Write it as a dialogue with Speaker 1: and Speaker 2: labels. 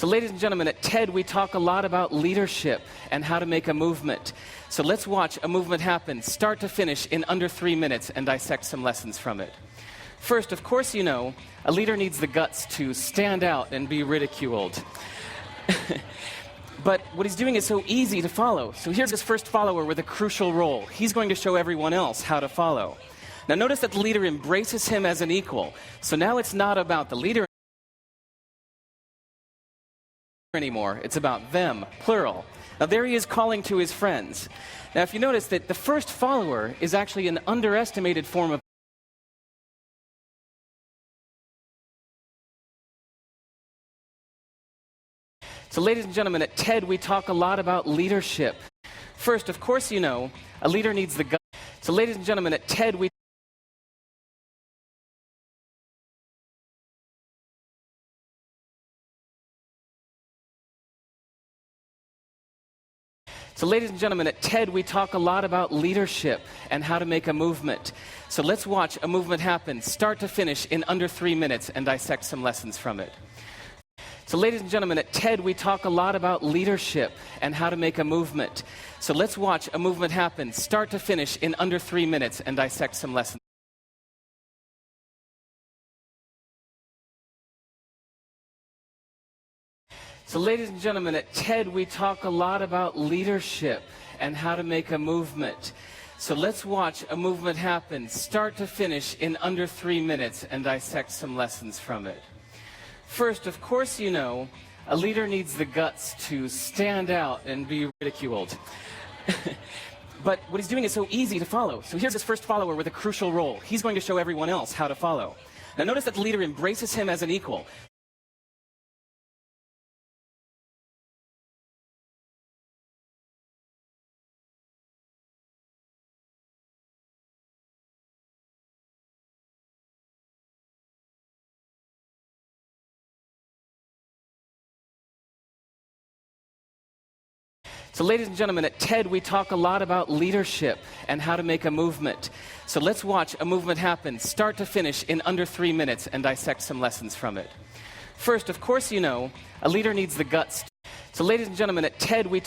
Speaker 1: So ladies and gentlemen, at TED we talk a lot about leadership and how to make a movement. So let's watch a movement happen, start to finish, in under 3 minutes and dissect some lessons from it. First, of course you know, a leader needs the guts to stand out and be ridiculed. But what he's doing is so easy to follow. So here's his first follower with a crucial role. He's going to show everyone else how to follow. Now notice that the leader embraces him as an equal. So now it's not about the leader anymore. It's about them, plural. Now there he is calling to his friends. Now if you notice that the first follower is actually an underestimated form of So ladies and gentlemen, at TED we talk a lot about leadership. First, of course you know, a leader needs the guts. So ladies and gentlemen, at TED we So ladies and gentlemen, at TED we talk a lot about leadership and how to make a movement. So let's watch a movement happen, start to finish, in under 3 minutes and dissect some lessons from it. So ladies and gentlemen, at TED we talk a lot about leadership and how to make a movement. So let's watch a movement happen, start to finish, in under 3 minutes and dissect some lessons. So ladies and gentlemen, at TED we talk a lot about leadership and how to make a movement. So let's watch a movement happen, start to finish, in under 3 minutes and dissect some lessons from it. First, of course you know, a leader needs the guts to stand out and be ridiculed. But what he's doing is so easy to follow. So here's his first follower with a crucial role. He's going to show everyone else how to follow. Now notice that the leader embraces him as an equal. So ladies and gentlemen, at TED we talk a lot about leadership and how to make a movement. So let's watch a movement happen, start to finish, in under 3 minutes and dissect some lessons from it. First, of course you know, a leader needs the guts. So ladies and gentlemen, at TED we